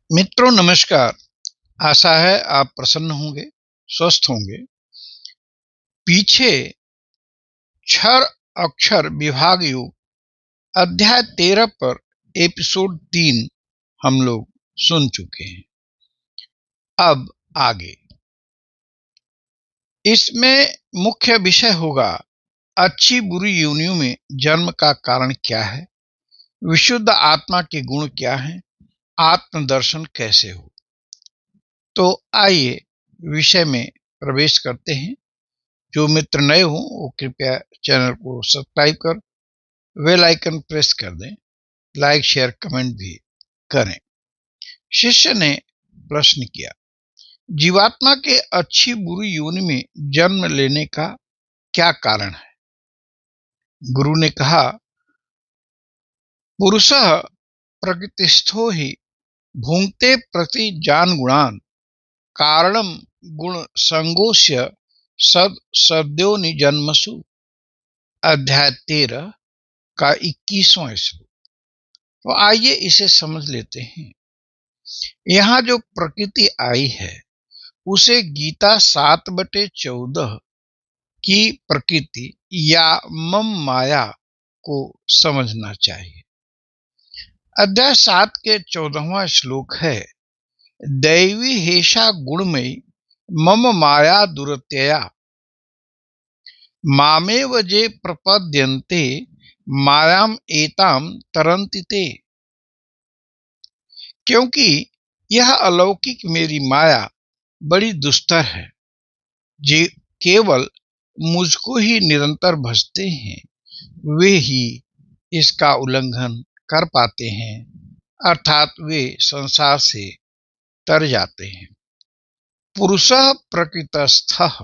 मित्रों नमस्कार। आशा है आप प्रसन्न होंगे, स्वस्थ होंगे। पीछे क्षर अक्षर विभाग योग अध्याय 13 पर एपिसोड 3 हम लोग सुन चुके हैं। अब आगे इसमें मुख्य विषय होगा अच्छी बुरी योनियों में जन्म का कारण क्या है, विशुद्ध आत्मा के गुण क्या हैं, आत्मदर्शन कैसे हो। तो आइए विषय में प्रवेश करते हैं। जो मित्र नए हों वो कृपया चैनल को सब्सक्राइब कर बेल आइकन प्रेस कर दें, लाइक शेयर कमेंट भी करें। शिष्य ने प्रश्न किया, जीवात्मा के अच्छी बुरी योनि में जन्म लेने का क्या कारण है? गुरु ने कहा, पुरुषः प्रकृतिस्थो ही भुंक्ते प्रति जान गुणान कारणम गुण संगोस्य सद सद्योनि जन्मसु। अध्याय 13 का 21वां श्लोक। तो आइए इसे समझ लेते हैं। यहाँ जो प्रकृति आई है उसे गीता 7/14 की प्रकृति या मम माया को समझना चाहिए। अध्याय 7 के 14वां श्लोक है, दैवी हेषा गुणमयी मम माया दुरत्यया मामेव जे प्रपद्यन्ते मायाम एताम तरन्ति ते। क्योंकि यह अलौकिक मेरी माया बड़ी दुस्तर है, जे केवल मुझको ही निरंतर भजते हैं वे ही इसका उल्लंघन कर पाते हैं, अर्थात वे संसार से तर जाते हैं। पुरुषः प्रकृतस्थः,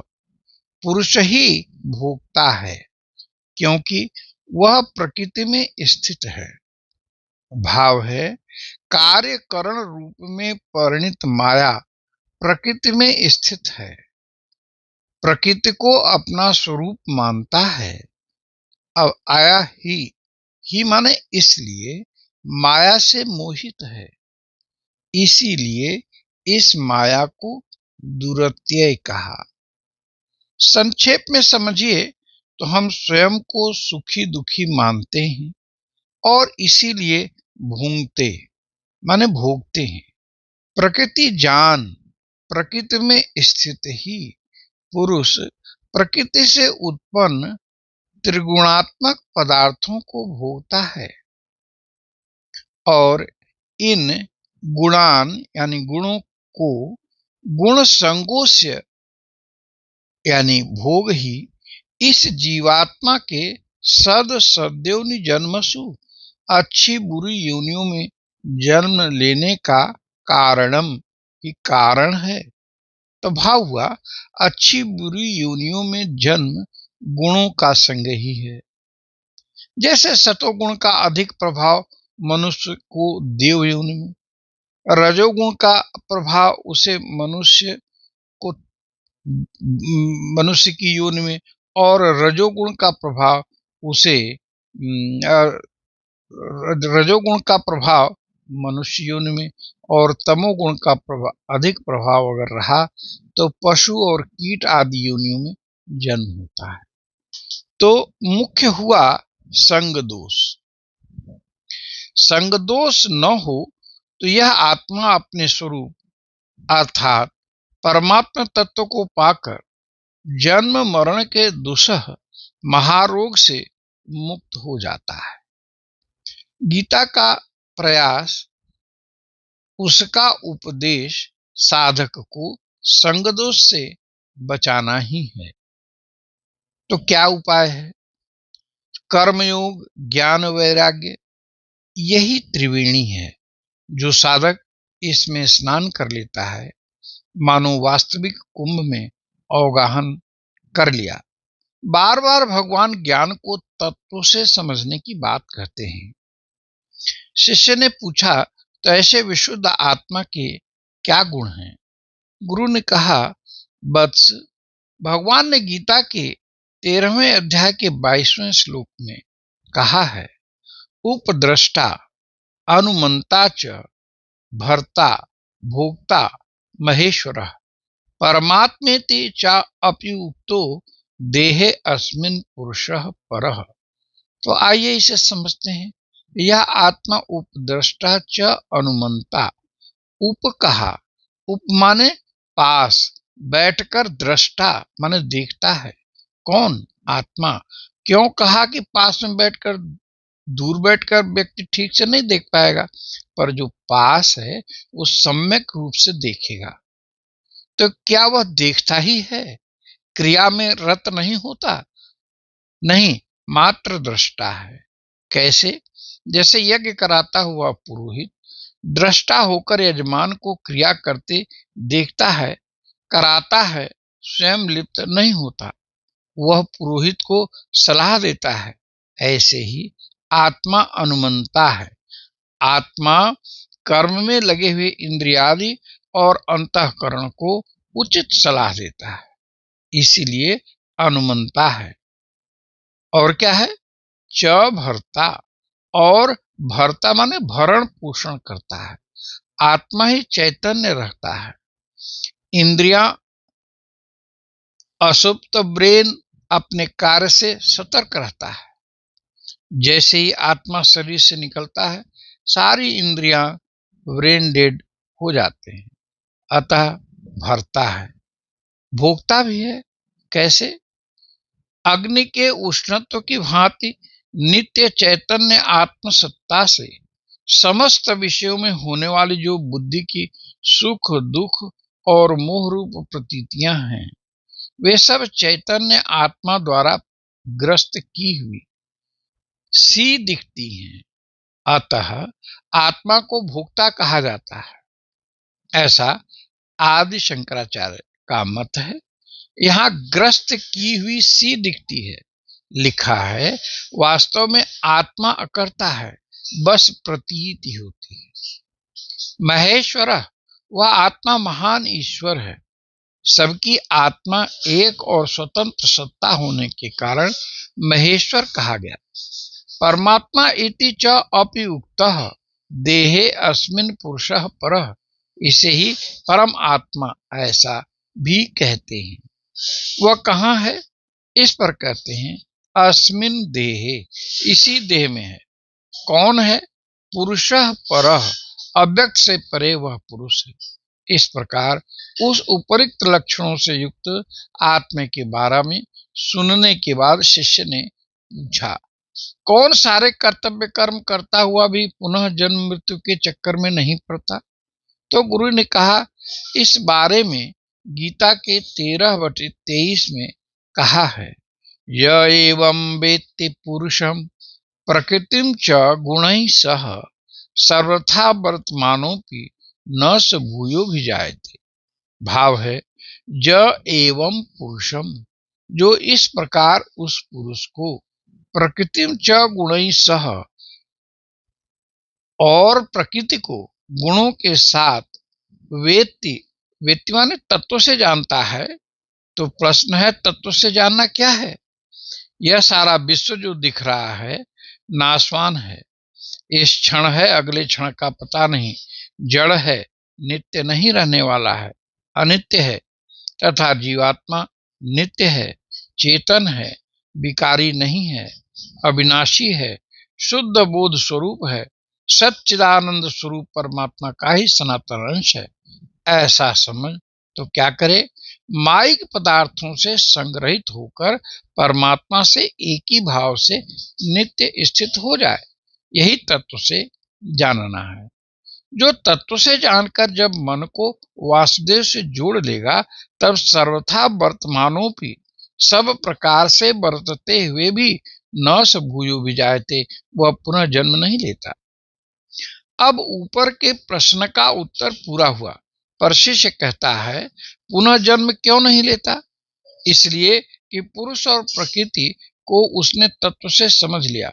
पुरुष ही भोगता है क्योंकि वह प्रकृति में स्थित है। भाव है, कार्य करण रूप में परिणित माया प्रकृति में स्थित है, प्रकृति को अपना स्वरूप मानता है। अब आया ही माने इसलिए माया से मोहित है, इसीलिए इस माया को दुरत्यय कहा। संक्षेप में समझिए तो हम स्वयं को सुखी दुखी मानते हैं और इसीलिए भूंगते माने भोगते हैं। प्रकृति जान, प्रकृति में स्थित ही पुरुष प्रकृति से उत्पन्न त्रिगुणात्मक पदार्थों को भोगता है और इन गुणान यानी गुणों को गुण संगोस्य यानी भोग ही इस जीवात्मा के सद सद्योनि जन्मसु अच्छी बुरी योनियों में जन्म लेने का कारणम की कारण है। तो भाव हुआ, अच्छी बुरी योनियों में जन्म गुणों का संग ही है। जैसे सतोगुण का अधिक प्रभाव मनुष्य को देव योनि में, रजोगुण का प्रभाव उसे मनुष्य को मनुष्य की योनि में और रजोगुण का प्रभाव उसे रजोगुण का प्रभाव मनुष्य योनि में और तमोगुण का अधिक प्रभाव अगर रहा तो पशु और कीट आदि योनियों में जन्म होता है। तो मुख्य हुआ संग दोष। संग दोष न हो तो यह आत्मा अपने स्वरूप अर्थात परमात्मा तत्व को पाकर जन्म मरण के दुस्सह महारोग से मुक्त हो जाता है। गीता का प्रयास उसका उपदेश साधक को संग दोष से बचाना ही है। तो क्या उपाय है? कर्मयोग, ज्ञान, वैराग्य, यही त्रिवेणी है। जो साधक इसमें स्नान कर लेता है मानो वास्तविक कुंभ में अवगाहन कर लिया। बार बार भगवान ज्ञान को तत्व से समझने की बात कहते हैं। शिष्य ने पूछा, तो ऐसे विशुद्ध आत्मा के क्या गुण हैं? गुरु ने कहा, वत्स, भगवान ने गीता के 13वें अध्याय के 22वें श्लोक में कहा है, उपद्रष्टा अनुमंता च भर्ता भोक्ता महेश्वरः परमात्मेति च अप्युक्तो देहे अस्मिन् पुरुषः परः। तो आइए इसे समझते हैं। यह आत्मा उपद्रष्टा च अनुमंता। उप कहा, उप माने पास, बैठकर दृष्टा माने देखता है। कौन? आत्मा। क्यों कहा कि पास में बैठकर? दूर बैठकर व्यक्ति ठीक से नहीं देख पाएगा, पर जो पास है वो सम्यक रूप से देखेगा। तो क्या वह देखता ही है, क्रिया में रत नहीं होता? नहीं, मात्र दृष्टा है। कैसे? जैसे यज्ञ कराता हुआ पुरोहित दृष्टा होकर यजमान को क्रिया करते देखता है, कराता है, स्वयं लिप्त नहीं होता। वह पुरोहित को सलाह देता है। ऐसे ही आत्मा अनुमंता है। आत्मा कर्म में लगे हुए इंद्रियादि और अंतःकरण को उचित सलाह देता है, इसीलिए अनुमंता है। और क्या है? च भर्ता, और भर्ता माने भरण पोषण करता है। आत्मा ही चैतन्य रहता है। इंद्रियां असुप्त ब्रेन अपने कार्य से सतर्क रहता है। जैसे ही आत्मा शरीर से निकलता है, सारी इंद्रियां ब्रेन डेड हो जाते हैं। अतः भरता है, भोगता भी है। कैसे? अग्नि के उष्णत्व की भांति नित्य चैतन्य आत्मसत्ता से समस्त विषयों में होने वाली जो बुद्धि की सुख दुख और मोह रूप प्रतीतियां हैं, वे सब चैतन्य आत्मा द्वारा ग्रस्त की हुई सी दिखती हैं। अतः आत्मा को भोक्ता कहा जाता है, ऐसा आदि शंकराचार्य का मत है। यहाँ ग्रस्त की हुई सी दिखती है, लिखा है वास्तव में आत्मा अकर्ता है, बस प्रतीति होती है। महेश्वर, वह आत्मा महान ईश्वर है। सबकी आत्मा एक और स्वतंत्र सत्ता होने के कारण महेश्वर कहा गया। परमात्मा इति च अपि उक्तः देहे अस्मिन् पुरुषः परः। इसे ही परम आत्मा ऐसा भी कहते हैं। वह कहाँ है? इस पर कहते हैं अस्मिन् देहे, इसी देह में है। कौन है? पुरुषः परः, अव्यक्त से परे वह पुरुष है। इस प्रकार उस उपरिक्त लक्षणों से युक्त आत्मा के बारे में सुनने के बाद शिष्य ने पूछा, कौन सारे कर्तव्य कर्म करता हुआ भी पुनः जन्म मृत्यु के चक्कर में नहीं पड़ता? तो गुरु ने कहा, इस बारे में गीता के 13/23 में कहा है, य एवं वेत्ति पुरुषम प्रकृतिम च गुणैः सह सर्वथा वर्तमानोपि न स भूयो भिजायते। भाव है, ज एवं पुरुषम, जो इस प्रकार उस पुरुष को प्रकृतिम च गुणैः सह, और प्रकृति को गुणों के साथ वेत्ति, वेत्ति माने तत्व से जानता है। तो प्रश्न है, तत्व से जानना क्या है? यह सारा विश्व जो दिख रहा है नाशवान है, इस क्षण है, अगले क्षण का पता नहीं, जड़ है, नित्य नहीं रहने वाला है, अनित्य है। तथा जीवात्मा नित्य है, चेतन है, विकारी नहीं है, अविनाशी है, शुद्ध बोध स्वरूप है, सच्चिदानंद स्वरूप परमात्मा का ही सनातन अंश है। ऐसा समझ तो क्या करे? माइक पदार्थों से संग्रहित होकर परमात्मा से एक ही भाव से नित्य स्थित हो जाए, यही तत्व से जानना है। जो तत्व से जानकर जब मन को वासुदेव से जोड़ लेगा, तब सर्वथा वर्तमानों भी सब प्रकार से वर्तते हुए भी न स भूयो विजायते, वह पुनः जन्म नहीं लेता। अब ऊपर के प्रश्न का उत्तर पूरा हुआ, पर शिष्य कहता है पुनः जन्म क्यों नहीं लेता? इसलिए कि पुरुष और प्रकृति को उसने तत्व से समझ लिया।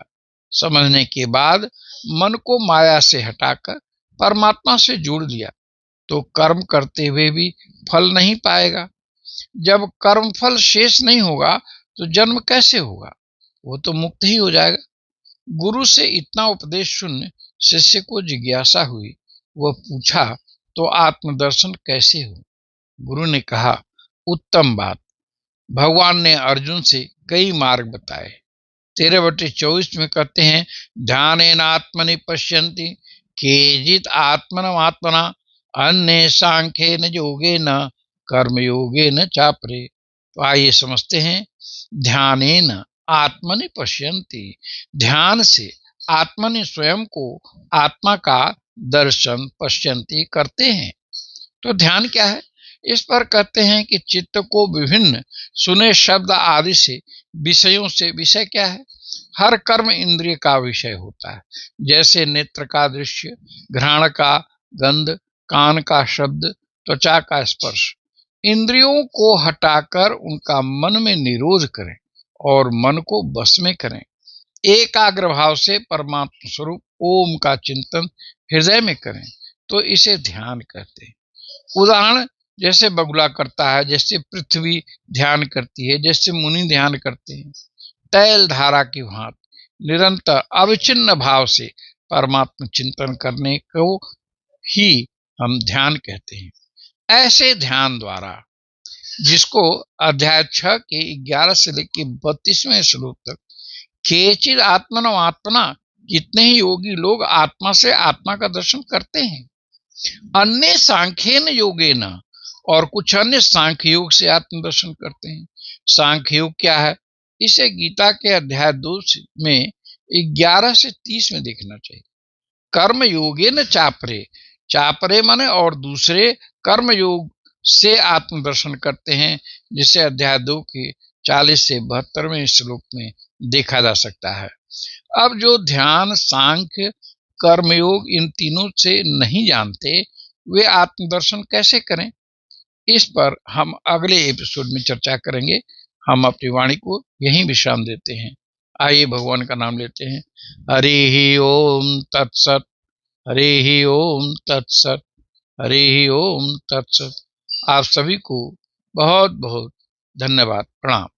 समझने के बाद मन को माया से हटाकर परमात्मा से जोड़ लिया, तो कर्म करते हुए भी फल नहीं पाएगा। जब कर्म फल शेष नहीं होगा तो जन्म कैसे होगा? वो तो मुक्त ही हो जाएगा। गुरु से इतना उपदेश सुन शिष्य को जिज्ञासा हुई। वह पूछा, तो आत्मदर्शन कैसे हो? गुरु ने कहा, उत्तम बात। भगवान ने अर्जुन से कई मार्ग बताए। 13/24 में कहते हैं, ध्यानेन आत्मनि पश्यन्ति केचित् आत्मनमात्मना अन्ये सांख्येन योगेन कर्मयोगेन चापरे। तो आइए समझते हैं, ध्यानेन आत्मनि पश्यन्ति, ध्यान से आत्मनि स्वयं को आत्मा का दर्शन पश्यन्ति करते हैं। तो ध्यान क्या है? इस पर कहते हैं कि चित्त को विभिन्न सुने शब्द आदि से विषयों से, विषय क्या है? हर कर्म इंद्रिय का विषय होता है। जैसे नेत्र का दृश्य, घ्राण का गंध, कान का शब्द, त्वचा का स्पर्श। इंद्रियों को हटाकर उनका मन में निरोध करें और मन को बस में करें। एकाग्र भाव से परमात्मा स्वरूप ओम का चिंतन हृदय में करें, तो इसे ध्यान कहते हैं। उदाहरण, जैसे बगुला करता है, जैसे पृथ्वी ध्यान करती है, जैसे मुनि ध्यान करते हैं। तैल धारा की भांति निरंतर अविच्छिन्न भाव से परमात्मा चिंतन करने को ही हम ध्यान कहते हैं। ऐसे ध्यान द्वारा, जिसको अध्याय 6 के 11 से लेकर 32वें श्लोक तक, केचिद आत्मनो आत्मना, कितने ही योगी लोग आत्मा से आत्मा का दर्शन करते हैं। अन्य सांख्येन योगेन, और कुछ अन्य सांख्य योग से आत्मदर्शन करते हैं। सांख्य योग क्या है? इसे गीता के अध्याय 2 में 11 से 30 में देखना चाहिए। कर्म योगेन चापरे, चापरे माने और दूसरे, कर्म योग से आत्मदर्शन करते हैं, जिसे अध्याय 2 के 40 से 72वें श्लोक में देखा जा सकता है। अब जो ध्यान, सांख्य, कर्मयोग इन तीनों से नहीं जानते, वे आत्मदर्शन कैसे करें? इस पर हम अगले एपिसोड में चर्चा करेंगे। हम अपनी वाणी को यहीं विश्राम देते हैं। आइए भगवान का नाम लेते हैं। हरि ओम तत्सत, हरि ओम तत्सत, हरि ओम तत्सत। आप सभी को बहुत बहुत धन्यवाद, प्रणाम।